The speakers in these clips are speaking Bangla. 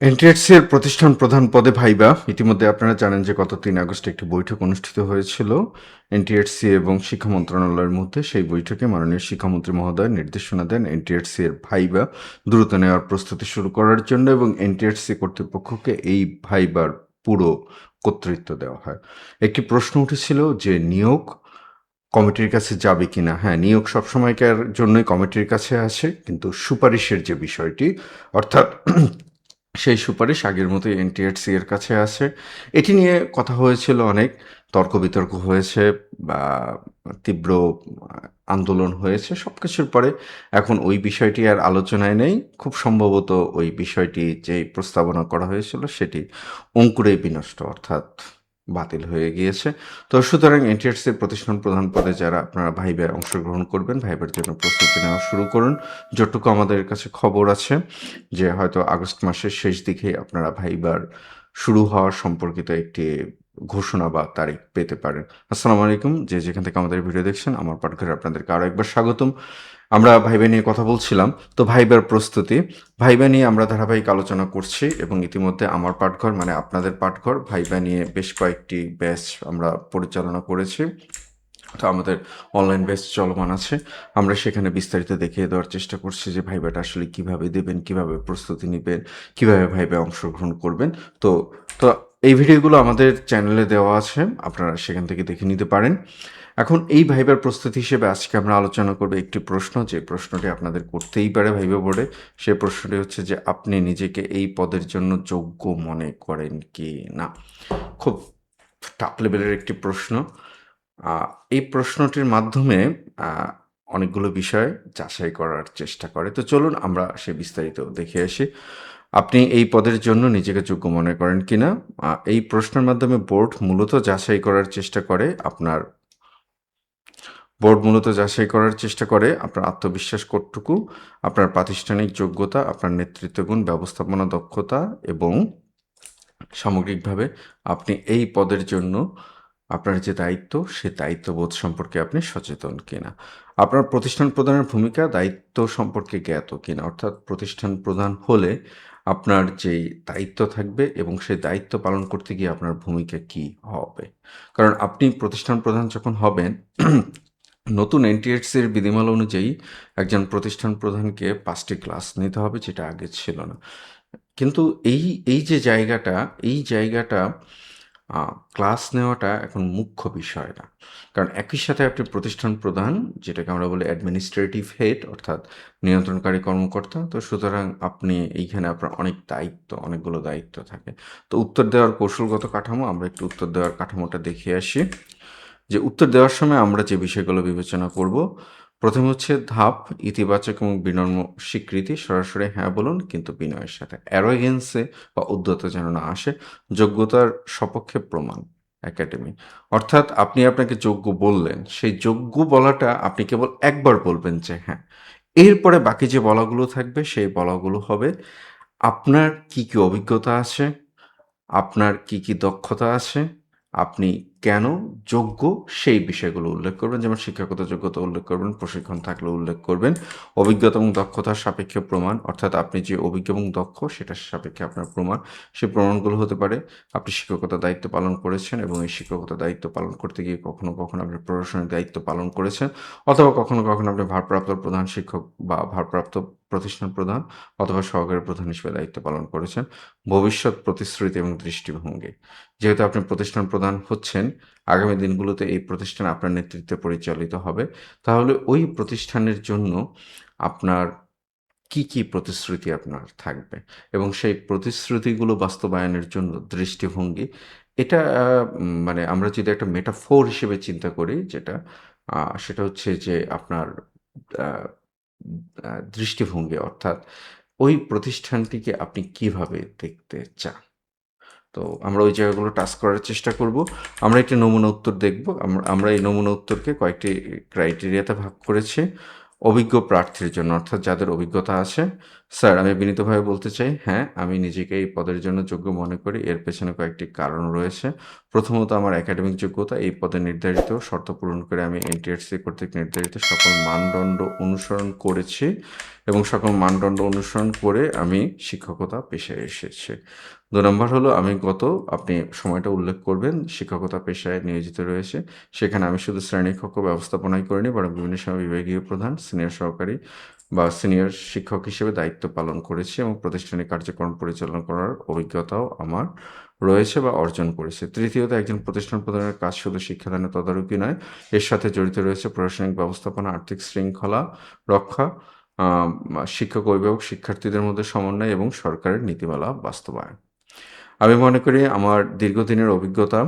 এনটিআরসি এর প্রতিষ্ঠান প্রধান পদে ভাইবা ইতিমধ্যে আপনারা জানেন যে গত ৩ আগস্ট একটি বৈঠক অনুষ্ঠিত হয়েছিল এনটিআরসি এবং শিক্ষা মন্ত্রণালয়ের মধ্যে। সেই বৈঠকে মাননীয় শিক্ষামন্ত্রী মহোদয় নির্দেশনা দেন এনটিআরসি এর ভাইবা দ্রুত নেওয়ার প্রস্তুতি শুরু করার জন্য এবং এনটিআরসি কর্তৃপক্ষকে এই ভাইবার পুরো কর্তৃত্ব দেওয়া হয়। একটি প্রশ্ন উঠেছিল যে নিয়োগ কমিটির কাছে যাবে কিনা। হ্যাঁ, নিয়োগ সবসময়কার জন্যই কমিটির কাছে আসে, কিন্তু সুপারিশের যে বিষয়টি, অর্থাৎ সেই সুপারিশ আগের মতোই এনটিআরসি এর কাছে আছে। এটি নিয়ে কথা হয়েছিল, অনেক তর্ক বিতর্ক হয়েছে বা তীব্র আন্দোলন হয়েছে। সবকিছুর পরে এখন ওই বিষয়টি আর আলোচনায় নেই। খুব সম্ভবত ওই বিষয়টি যে প্রস্তাবনা করা হয়েছিল সেটি অঙ্কুরেই বিনষ্ট, অর্থাৎ বাতিল হয়ে গিয়েছে। তো সুতরাং এনটিআরসির প্রতিষ্ঠান প্রধান পদে যারা আপনারা ভাইবায় অংশগ্রহণ করবেন, ভাইবার জন্য প্রস্তুতি নেওয়া শুরু করুন। যতটুকু আমাদের কাছে খবর আছে যে হয়তো আগস্ট মাসের শেষ দিকে আপনারা ভাইবার শুরু হওয়ার সম্পর্কিত একটি ঘোষণা বা তারিখ পেতে পারেন। আসসালামু আলাইকুম, যে যেখান থেকে আমাদের ভিডিও দেখছেন, আমার পাঠঘরে আপনাদেরকে আরও একবার স্বাগতম। আমরা ভাইবা নিয়ে কথা বলছিলাম, তো ভাইবার প্রস্তুতি, ভাইবা নিয়ে আমরা ধারাবাহিক আলোচনা করছি এবং ইতিমধ্যে আমার পাঠঘর মানে আপনাদের পাঠঘর ভাইবা নিয়ে বেশ কয়েকটি ব্যাচ আমরা পরিচালনা করেছি। তো আমাদের অনলাইন ব্যাচ চলমান আছে। আমরা সেখানে বিস্তারিত দেখিয়ে দেওয়ার চেষ্টা করছি যে ভাইবাটা আসলে কিভাবে দেবেন, কিভাবে প্রস্তুতি নিবেন, কিভাবে ভাইবায় অংশগ্রহণ করবেন। তো তো এই ভিডিওগুলো আমাদের চ্যানেলে দেওয়া আছে, আপনারা সেখান থেকে দেখে নিতে পারেন। এখন এই ভাইবার প্রস্তুতি হিসেবে আজকে আমরা আলোচনা করব একটি প্রশ্ন, যে প্রশ্নটি আপনাদের করতেই পারে ভাইবা বোর্ডে। সেই প্রশ্নটি হচ্ছে যে আপনি নিজেকে এই পদের জন্য যোগ্য মনে করেন কি না। খুব টাফ লেভেলের একটি প্রশ্ন। এই প্রশ্নটির মাধ্যমে অনেকগুলো বিষয় যাচাই করার চেষ্টা করে। তো চলুন আমরা সে বিস্তারিত দেখে আসি। আপনি এই পদের জন্য নিজেকে যোগ্য মনে করেন কিনা? এই প্রশ্নের মাধ্যমে বোর্ড মূলত যাচাই করার চেষ্টা করে আপনার আত্মবিশ্বাস কতটুকু, আপনার প্রাতিষ্ঠানিক যোগ্যতা, আপনার নেতৃত্বগুণ, ব্যবস্থাপনা দক্ষতা এবং সামগ্রিকভাবে আপনি এই পদের জন্য আপনার যে দায়িত্ব, সে দায়িত্ববোধ সম্পর্কে আপনি সচেতন কিনা। আপনার প্রতিষ্ঠান প্রধানের ভূমিকা, দায়িত্ব সম্পর্কে জ্ঞাত কিনা, অর্থাৎ প্রতিষ্ঠান প্রধান হলে আপনার যেই দায়িত্ব থাকবে এবং সেই দায়িত্ব পালন করতে গিয়ে আপনার ভূমিকা কি হবে। কারণ আপনি প্রতিষ্ঠান প্রধান যখন হবেন, নতুন এনটিআরসির বিধিমালা অনুযায়ী একজন প্রতিষ্ঠান প্রধানকে 5টি ক্লাস নিতে হবে, যেটা আগে ছিল না। কিন্তু এই যে জায়গাটা, এই জায়গাটা ক্লাস নেওয়াটা এখন মুখ্য বিষয় না। কারণ একই সাথে আপনি প্রতিষ্ঠান প্রধান, যেটাকে আমরা বলি অ্যাডমিনিস্ট্রেটিভ হেড, অর্থাৎ নিয়ন্ত্রণকারী কর্মকর্তা। তো সুতরাং আপনি এইখানে আপনার অনেকগুলো দায়িত্ব থাকে। তো উত্তর দেওয়ার কৌশলগত কাঠামো, আমরা একটু উত্তর দেওয়ার কাঠামোটা দেখে আসি। যে উত্তর দেওয়ার সময় আমরা যে বিষয়গুলো বিবেচনা করব, প্রথম হচ্ছে ধাপ, ইতিবাচক এবং বিনম্র স্বীকৃতি। সরাসরি হ্যাঁ বলুন, কিন্তু বিনয়ের সাথে। অ্যারোগেন্সে বা উদ্ধত যেন না আসে। যোগ্যতার সপক্ষে প্রমাণ, একাডেমি, অর্থাৎ আপনি আপনাকে যোগ্য বললেন, সেই যোগ্য বলাটা আপনি কেবল একবার বলবেন যে হ্যাঁ। এরপরে বাকি যে বলাগুলো থাকবে, সেই বলাগুলো হবে আপনার কি কি অভিজ্ঞতা আছে, আপনার কি কি দক্ষতা আছে, আপনি কেন যোগ্য, সেই বিষয়গুলো উল্লেখ করবেন। যেমন শিক্ষাগত যোগ্যতা উল্লেখ করবেন, প্রশিক্ষণ থাকলে উল্লেখ করবেন, অভিজ্ঞতা এবং দক্ষতার সাপেক্ষে প্রমাণ, অর্থাৎ আপনি যে অভিজ্ঞ এবং দক্ষ সেটার সাপেক্ষে আপনার প্রমাণ। সেই প্রমাণগুলো হতে পারে আপনি শিক্ষকতার দায়িত্ব পালন করেছেন এবং এই শিক্ষকতার দায়িত্ব পালন করতে গিয়ে কখনো কখনো আপনি প্রশাসনিক দায়িত্ব পালন করেছেন, অথবা কখনো কখনো আপনি ভারপ্রাপ্ত প্রধান শিক্ষক বা ভারপ্রাপ্ত প্রতিষ্ঠান প্রধান অথবা সহকারী প্রধান হিসেবে দায়িত্ব পালন করেছেন। ভবিষ্যৎ প্রতিশ্রুতি এবং দৃষ্টিভঙ্গি, যেহেতু আপনি প্রতিষ্ঠান প্রধান হচ্ছেন, আগামী দিনগুলোতে এই প্রতিষ্ঠান আপনার নেতৃত্বে পরিচালিত হবে, তাহলে ওই প্রতিষ্ঠানের জন্য আপনার কি কি প্রতিশ্রুতি আপনার থাকবে এবং সেই প্রতিশ্রুতিগুলো বাস্তবায়নের জন্য দৃষ্টিভঙ্গি। এটা মানে আমরা যদি একটা মেটাফোর হিসেবে চিন্তা করি, সেটা হচ্ছে যে আপনার আহ, দৃষ্টিভঙ্গি, অর্থাৎ ওই প্রতিষ্ঠানটিকে আপনি কিভাবে দেখতে চান। তো আমরা ওই জায়গাগুলো টাচ করার চেষ্টা করব। আমরা একটি নমুনা উত্তর দেখব। আমরা এই নমুনা উত্তরকে কয়েকটি ক্রাইটেরিয়াতে ভাগ করেছি। অভিজ্ঞ প্রার্থীর জন্য, অর্থাৎ যাদের অভিজ্ঞতা আছে, স্যার, আমি বিনীতভাবে বলতে চাই, হ্যাঁ, আমি নিজেকে এই পদের জন্য যোগ্য মনে করি। এর পেছনে কয়েকটি কারণ রয়েছে। প্রথমত, আমার একাডেমিক যোগ্যতা। এই পদে নির্ধারিত শর্ত পূরণ করে আমি এনটিআরসি কর্তৃক নির্ধারিত সকল মানদণ্ড অনুসরণ করেছি এবং সকল মানদণ্ড অনুসরণ করে আমি শিক্ষকতা পেশায় এসেছি। ২ নম্বর হলো, আমি আপনি সময়টা উল্লেখ করবেন, শিক্ষকতা পেশায় নিয়োজিত রয়েছে। সেখানে আমি শুধু শ্রেণীকক্ষ ব্যবস্থাপনাই করিনি, বরং বিভিন্ন সময় বিভাগীয় প্রধান, সিনিয়র সহকারী বা সিনিয়র শিক্ষক হিসেবে দায়িত্ব পালন করেছি এবং প্রতিষ্ঠানিক কার্যক্রম পরিচালনা করার অভিজ্ঞতাও আমার রয়েছে বা অর্জন করেছি। তৃতীয়ত, একজন প্রতিষ্ঠান প্রধানের কাজ শুধু শিক্ষাদানের তদারকি নয়, এর সাথে জড়িত রয়েছে প্রশাসনিক ব্যবস্থাপনা, আর্থিক শৃঙ্খলা রক্ষা, শিক্ষক, অভিভাবক, শিক্ষার্থীদের মধ্যে সমন্বয় এবং সরকারের নীতিমালা বাস্তবায়ন। আমি মনে করি আমার দীর্ঘদিনের অভিজ্ঞতা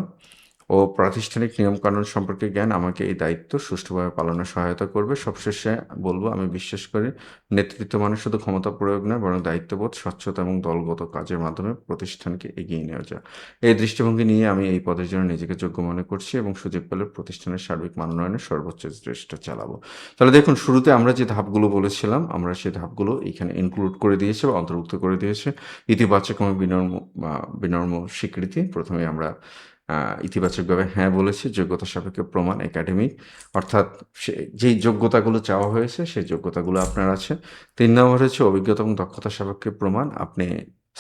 ও প্রাতিষ্ঠানিক নিয়মকানুন সম্পর্কে জ্ঞান আমাকে এই দায়িত্ব সুষ্ঠুভাবে পালনে সহায়তা করবে। সবশেষে বলব, আমি বিশ্বাস করি নেতৃত্ব মানে শুধু ক্ষমতা প্রয়োগ নয়, বরং দায়িত্ববোধ, স্বচ্ছতা এবং দলগত কাজের মাধ্যমে প্রতিষ্ঠানকে এগিয়ে নিয়ে যাওয়া। এই দৃষ্টিভঙ্গি নিয়ে আমি এই পদের জন্য নিজেকে যোগ্য মনে করছি এবং সুযোগ পেলে প্রতিষ্ঠানের সার্বিক মানোন্নয়নের সর্বোচ্চ চেষ্টা চালাবো। তাহলে দেখুন, শুরুতে আমরা যে ধাপগুলো বলেছিলাম, আমরা সেই ধাপগুলো এখানে ইনক্লুড করে দিয়েছি বা অন্তর্ভুক্ত করে দিয়েছি। ইতিবাচক এবং বিনম্র স্বীকৃতি। প্রথমে আমরা ইতিবাচকভাবে হ্যাঁ বলেছি, যোগ্যতা সাপেক্ষে প্রমাণ, একাডেমিক, অর্থাৎ যেই যোগ্যতাগুলো চাওয়া হয়েছে সেই যোগ্যতাগুলো আপনার আছে। ৩ নম্বর হচ্ছে অভিজ্ঞতা এবং দক্ষতা সাপেক্ষে প্রমাণ, আপনি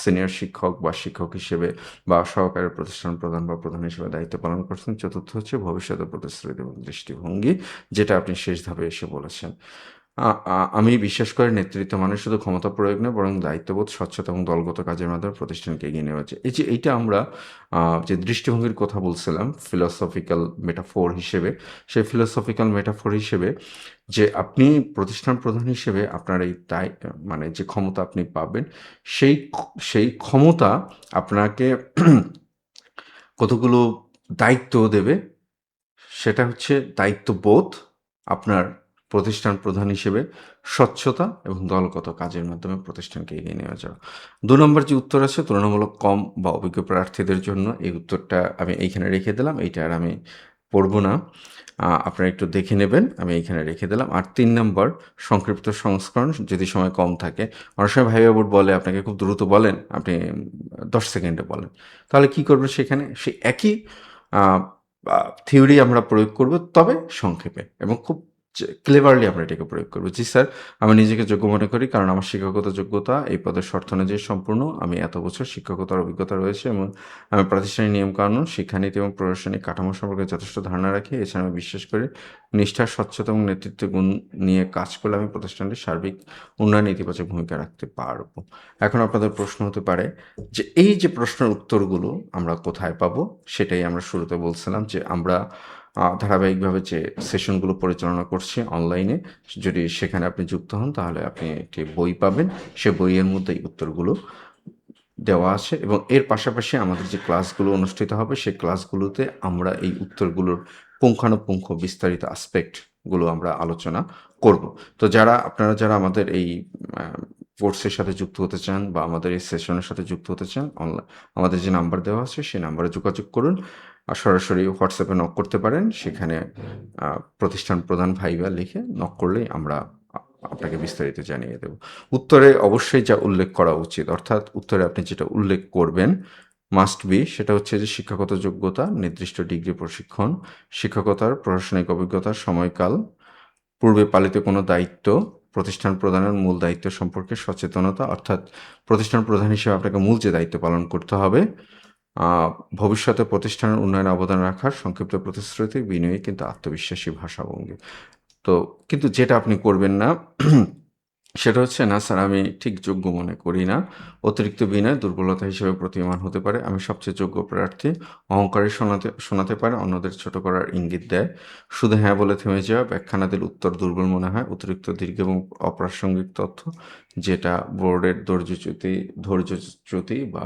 সিনিয়র শিক্ষক বা শিক্ষক হিসেবে বা সহকারী প্রতিষ্ঠান প্রধান বা প্রধান হিসেবে দায়িত্ব পালন করছেন। চতুর্থ হচ্ছে ভবিষ্যতের প্রতিশ্রুতি এবং দৃষ্টিভঙ্গি, যেটা আপনি শেষ ধাপে এসে বলেছেন। আ আ আমি বিশ্বাস করি নেতৃত্ব মানে শুধু ক্ষমতা প্রয়োগ নয়, বরং দায়িত্ববোধ, স্বচ্ছতা এবং দলগত কাজের মাধ্যমে প্রতিষ্ঠানকে এগিয়ে নেওয়া যায়। এইটা আমরা যে দৃষ্টিভঙ্গির কথা বলছিলাম ফিলোসফিক্যাল মেটাফোর হিসেবে, সেই ফিলোসফিক্যাল মেটাফোর হিসেবে যে আপনি প্রতিষ্ঠান প্রধান হিসেবে আপনার এই মানে যে ক্ষমতা আপনি পাবেন, সেই সেই ক্ষমতা আপনাকে কতগুলো দায়িত্বও দেবে। সেটা হচ্ছে দায়িত্ববোধ, আপনার প্রতিষ্ঠান প্রধান হিসেবে স্বচ্ছতা এবং দলগত কাজের মাধ্যমে প্রতিষ্ঠানকে এগিয়ে নিয়ে যাওয়া। ২ নম্বর যে উত্তর আছে তুলনামূলক কম বা অভিজ্ঞ প্রার্থীদের জন্য, এই উত্তরটা আমি এইখানে রেখে দিলাম। এইটা আর আমি পড়ব না। আপনারা একটু দেখে নেবেন। আমি এইখানে রেখে দিলাম। আর ৩ নম্বর সংক্ষিপ্ত সংস্করণ, যদি সময় কম থাকে। অনেক সময় ভাইবা বোর্ড বলে আপনাকে খুব দ্রুত বলেন, আপনি ১০ সেকেন্ডে বলেন। তাহলে কি করবেন সেখানে? সেই একই আ আ থিওরি আমরা প্রয়োগ করব, তবে সংক্ষেপে এবং খুব ক্লেভারলি আমরা এটাকে প্রয়োগ করব। জি স্যার, আমি নিজেকে যোগ্য মনে করি কারণ আমার শিক্ষাগত যোগ্যতা এই পদের শর্ত অনুযায়ী সম্পূর্ণ। আমি এত বছর শিক্ষকতার অভিজ্ঞতা রয়েছে এবং আমি প্রাতিষ্ঠানিক নিয়মকানুন, শিক্ষানীতি এবং প্রশাসনিক কাঠামো সম্পর্কে যথেষ্ট ধারণা রাখি। এছাড়া আমি বিশ্বাস করি নিষ্ঠা, স্বচ্ছতা এবং নেতৃত্বের গুণ নিয়ে কাজ করলে আমি প্রতিষ্ঠানটির সার্বিক উন্নয়নে ইতিবাচক ভূমিকা রাখতে পারব। এখন আপনাদের প্রশ্ন হতে পারে যে এই যে প্রশ্নের উত্তরগুলো আমরা কোথায় পাবো? সেটাই আমরা শুরুতে বলছিলাম যে আমরা ধারাবাহিকভাবে যে সেশনগুলো পরিচালনা করছি অনলাইনে, যদি সেখানে আপনি যুক্ত হন তাহলে আপনি একটি বই পাবেন। সে বইয়ের মধ্যে এই উত্তরগুলো দেওয়া আছে এবং এর পাশাপাশি আমাদের যে ক্লাসগুলো অনুষ্ঠিত হবে সেই ক্লাসগুলোতে আমরা এই উত্তরগুলোর পুঙ্খানুপুঙ্খ বিস্তারিত আসপেক্টগুলো আমরা আলোচনা করব। তো আপনারা যারা আমাদের এই কোর্সের সাথে যুক্ত হতে চান বা আমাদের এই সেশনের সাথে যুক্ত হতে চান, আমাদের যে নাম্বার দেওয়া আছে সেই নাম্বারে যোগাযোগ করুন। আর সরাসরি হোয়াটসঅ্যাপে নক করতে পারেন। সেখানে প্রতিষ্ঠান প্রধান ভাইবা লিখে নক করলেই আমরা আপনাকে বিস্তারিত জানিয়ে দেব। উত্তরে অবশ্যই যা উল্লেখ করা উচিত, অর্থাৎ উত্তরে আপনি যেটা উল্লেখ করবেন মাস্ট বি, সেটা হচ্ছে যে শিক্ষাগত যোগ্যতা, নির্দিষ্ট ডিগ্রি প্রশিক্ষণ, শিক্ষকতার প্রশাসনিক অভিজ্ঞতার সময়কাল, পূর্বে পালিত কোনো দায়িত্ব, প্রতিষ্ঠান প্রধানের মূল দায়িত্ব সম্পর্কে সচেতনতা, অর্থাৎ প্রতিষ্ঠান প্রধান হিসেবে আপনাকে মূল যে দায়িত্ব পালন করতে হবে, ভবিষ্যতে প্রতিষ্ঠানের উন্নয়নে অবদান রাখার সংক্ষিপ্ত প্রতিশ্রুতি, বিনয়ী কিন্তু আত্মবিশ্বাসী ভাষাভঙ্গি। তো কিন্তু যেটা আপনি করবেন না সেটা হচ্ছে, না স্যার আমি ঠিক যোগ্য মনে করি না, অতিরিক্ত বিনয় দুর্বলতা হিসেবে প্রতীয়মান হতে পারে, আমি সবচেয়ে যোগ্য প্রার্থী, অহংকারে শোনাতে পারে, অন্যদের ছোট করার ইঙ্গিত দেয়, শুধু হ্যাঁ বলে থেমে যাওয়া, ব্যাখ্যা না দিলে উত্তর দুর্বল মনে হয়, অতিরিক্ত দীর্ঘ এবং অপ্রাসঙ্গিক তথ্য, যেটা বোর্ডের ধৈর্যচ্যুতি বা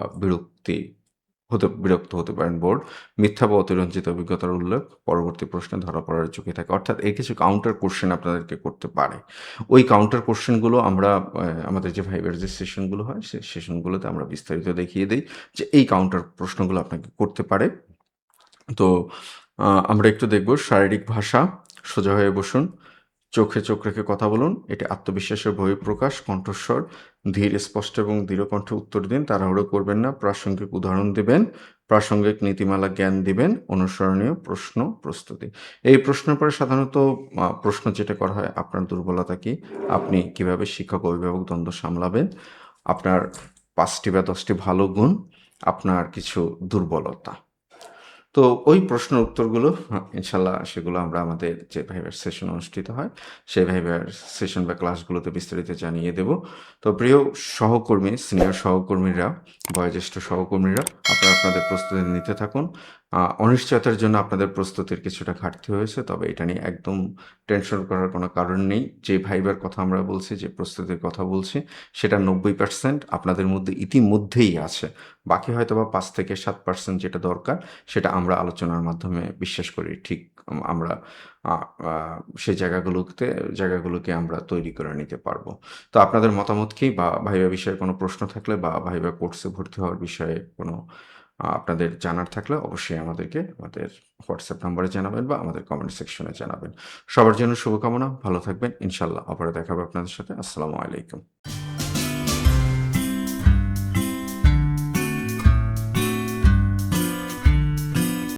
বিরক্ত হতে পারেন বোর্ড, মিথ্যা বা অতিরঞ্জিত অভিজ্ঞতার উল্লেখ পরবর্তী প্রশ্নে ধরা পড়ার ঝুঁকি থাকে। অর্থাৎ এর কিছু কাউন্টার কোশ্চেন আপনাদেরকে করতে পারে। ওই কাউন্টার কোশ্চেনগুলো আমরা আমাদের যে ভাইবার যে সেশনগুলো হয় সেই সেশনগুলোতে আমরা বিস্তারিত দেখিয়ে দেই যে এই কাউন্টার প্রশ্নগুলো আপনাকে করতে পারে। তো আমরা একটু দেখব শারীরিক ভাষা। সোজা হয়ে বসুন, চোখে চোখ রেখে কথা বলুন, এটি আত্মবিশ্বাসের বহিঃপ্রকাশ। কণ্ঠস্বর ধীর, স্পষ্ট এবং দৃঢ় কণ্ঠে উত্তর দিন, তাড়াহুড়ো করবেন না। প্রাসঙ্গিক উদাহরণ দিবেন, প্রাসঙ্গিক নীতিমালা জ্ঞান দিবেন। অনুসরণীয় প্রশ্ন প্রস্তুতি। এই প্রশ্নের পরে সাধারণত প্রশ্ন যেটা করা হয়, আপনার দুর্বলতা কি? আপনি কিভাবে শিক্ষক অভিভাবক দ্বন্দ্ব সামলাবেন? আপনার ৫টি বা ১০টি ভালো গুণ, আপনার কিছু দুর্বলতা। তো ওই প্রশ্নের উত্তরগুলো ইনশাল্লাহ সেগুলো আমরা আমাদের যে ভাইবার সেশন অনুষ্ঠিত হয়, সেই ভাইবার সেশন বা ক্লাসগুলোতে বিস্তারিত জানিয়ে দেব। তো প্রিয় সহকর্মী, সিনিয়র সহকর্মীরা, বয়োজ্যেষ্ঠ সহকর্মীরা, আপনারা আপনাদের প্রস্তুতি নিতে থাকুন। অনিশ্চয়তার জন্য আপনাদের প্রস্তুতির কিছুটা ঘাটতি হয়েছে, তবে এটা নিয়ে একদম টেনশন করার কোনো কারণ নেই। যে ভাইবার কথা আমরা বলছি, যে প্রস্তুতির কথা বলছি, সেটা ৯০% আপনাদের মধ্যে ইতিমধ্যেই আছে। বাকি হয়তোবা ৫ থেকে ৭% যেটা দরকার, সেটা আমরা আলোচনার মাধ্যমে বিশ্বাস করি ঠিক আমরা সেই জায়গাগুলোকে আমরা তৈরি করে নিতে পারবো। তো আপনাদের মতামত কি, বা ভাইবা বিষয়ে কোনো প্রশ্ন থাকলে, বা ভাইবা কোর্সে ভর্তি হওয়ার বিষয়ে কোনো আপনাদের জানার থাকলে অবশ্যই আমাদেরকে আমাদের হোয়াটসঅ্যাপ নাম্বারে জানাবেন বা আমাদের কমেন্ট সেকশনে জানাবেন। সবার জন্য শুভকামনা, ভালো থাকবেন। ইনশাআল্লাহ আবারও দেখা হবে আপনাদের সাথে। আসসালামু আলাইকুম।